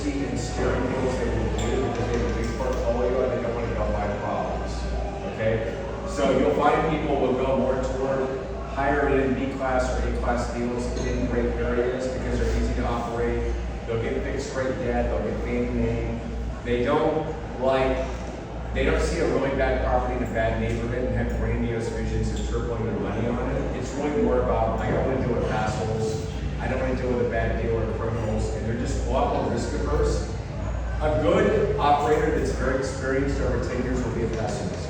see in steering deals they will do because they have a big portfolio and they don't want to go buy problems. Okay? So you'll find people will go more toward higher end B-class or A-class deals in great areas because they're easy to operate. They'll get fixed rate debt, they'll get Fannie Mae. They don't see a really bad property in a bad neighborhood and have grandiose visions of tripling their money on it. It's really more about, I don't want to deal with assholes. I don't want to deal with a bad deal or criminals, and they're just a lot more risk averse. A good operator that's very experienced over 10 years will be a pessimist.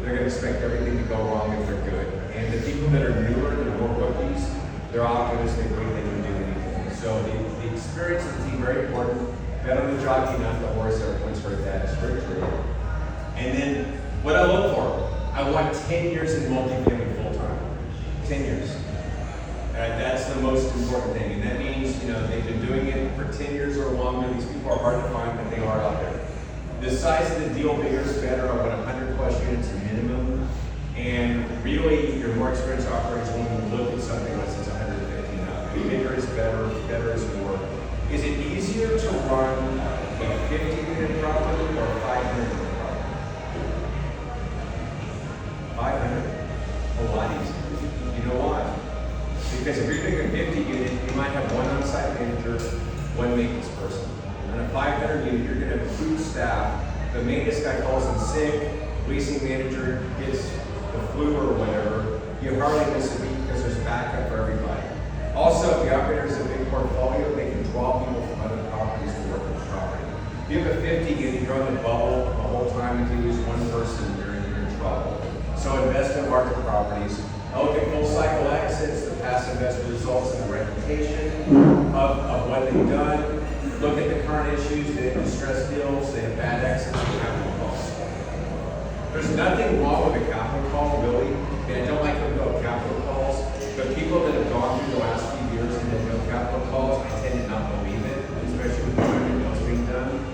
They're going to expect everything to go wrong if they're good. And the people that are newer, that are more rookies, they're optimistic, they think they can do anything. So the experience of the team, very important. Bet on the jockey, not the horse. Everyone's heard that. It's very true. And then what I look for, I want 10 years in multifamily full time. 10 years. That's the most important thing. And that means, they've been doing it for 10 years or longer. These people are hard to find, but they are out there. The size of the deal, bigger is better. I want 100 plus units minimum. And really, your more experienced operators won't look at something unless it's 150 now. Bigger is better, better is more. Is it easier to run a 50-unit property or a 500-unit property? 500. A lot easier. You know why? Because if you're doing a 50-unit, you might have one on-site manager, one maintenance person. On a 500-unit, you're going to have food staff. The maintenance guy calls in sick, leasing manager gets the flu or whatever. You hardly miss a beat because there's backup for everybody. Also, if the operator has a big portfolio, they can draw people from other properties to work with the property. If you have a 50-unit, you're on the bubble the whole time. If you lose one person, you're in trouble. So invest in market properties. Look at full cycle exits, the past investment results, and the reputation of what they've done. Look at the current issues, they have distressed deals, they have bad exits, and capital calls. There's nothing wrong with a capital call, really, and I don't like to go capital calls, but people that have gone through the last few years and have no capital calls, I tend to not believe it, especially with the kind of deals being done.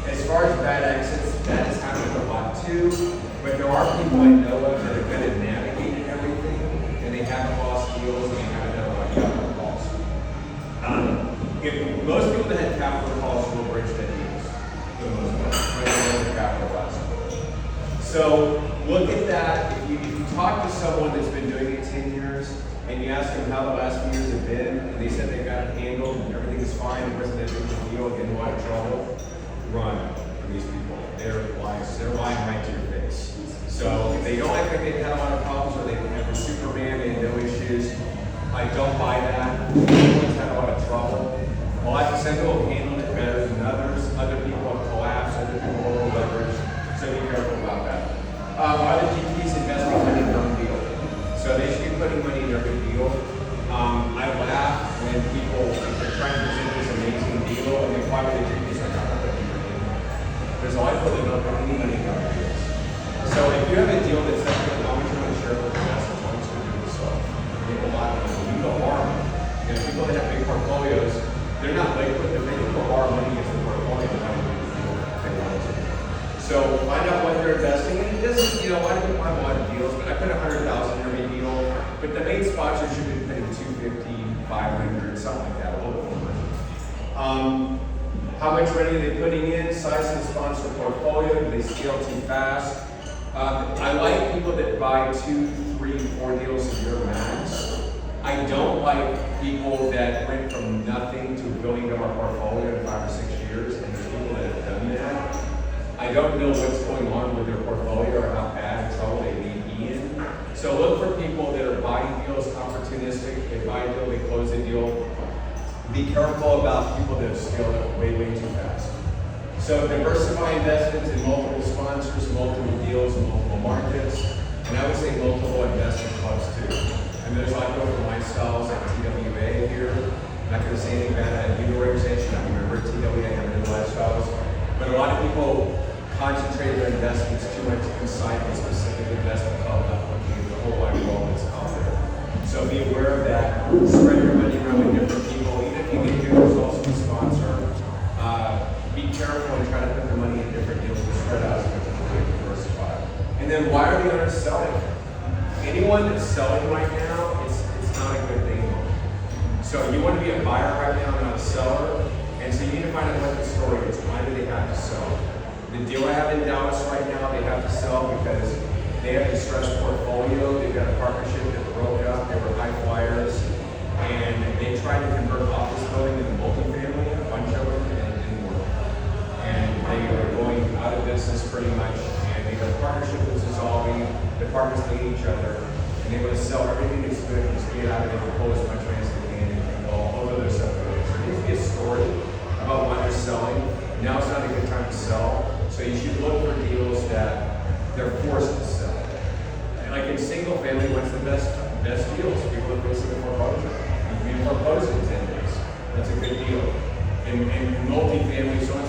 As far as bad exits, that has happened a lot too, but there are people I know of that are good at navigating everything, and they haven't lost deals, and they haven't done a lot of capital calls. If most people that had capital calls will bridge their deals, for the most part, when they capital calls. So look at that. If you talk to someone that's been doing it 10 years, and you ask them how the last few years have been, and they said they got it handled, and everything is fine, it wasn't a big deal, getting a lot of trouble, run from these people. They're lying right to your face. So if they don't act like they've had a lot of problems, or they have a Superman, they had no issues, I don't buy that. Everyone's had a lot of trouble. A lot of people have handled it better than others. Other people have collapsed, other people have over leveraged. So be careful about that. Other GPs investing money in their own deal. So they should be putting money in every deal. I laugh when people, if they're trying to present this amazing deal, and they why would they do this? I'm not putting money in. There's a lot of people that don't put any money in their deals. So if you have a deal that's not good, how much you want to share with the investors, how much you want to do this stuff? You have a lot of money. You go harm. People that have big portfolios, they're not liquid. If they can put more money into the portfolio, they're not going to do what they want to. So find out what they're investing in. This is, a lot of people have a lot of deals, but I put 100,000 in every deal. But the main sponsors should be putting 250, 500, something like that, a little bit more money. How much money are they putting in? Size of the sponsor portfolio. Do they scale too fast? I like people that buy 2, 3, 4 deals a year max. I don't like people that went from nothing to $1 billion portfolio in 5 or 6 years, and there's people that have done that. I don't know what's going on with their portfolio or how bad trouble they may be in. So look for people that are buying deals, opportunistic. They buy a deal, they close the deal. Be careful about people that have scaled up way, way too fast. So diversify investments in multiple sponsors, multiple deals, multiple markets, and I would say multiple investment clubs too. And there's a lot of different lifestyles at TWA here. I'm not going to say anything bad at either organization. I remember TWA having good lifestyles. But a lot of people concentrate their investments too much inside a specific investment club, not looking at the whole wide world that's out there. So be aware of that. Spread your money around with different people. Even if you get good results from a sponsor, be careful and try to put the money in different deals to spread out as much as you can diversify. And then why are the owners selling? Anyone that's selling right now, it's not a good thing. So you want to be a buyer right now, not a seller. And so you need to find out what the story sell. The deal I have in Dallas right now, they have to sell because they have a distressed portfolio. They've got a partnership that broke up. They were high flyers, and they tried to convert office building into multifamily, a bunch of them, and it didn't work. And they are going out of business pretty much. And they got a partnership that's dissolving. The partners hate each other, and they want to sell everything that's good and just get out of it and pull as much money as they can and all over their stuff. So there needs to be a story about why they're selling. Now it's not a good time to sell. So you should look for deals that they're forced to sell. And like in single family, what's the best deals? People are facing a foreclosure. You can foreclose in 10 days. That's a good deal. In multifamily, someone's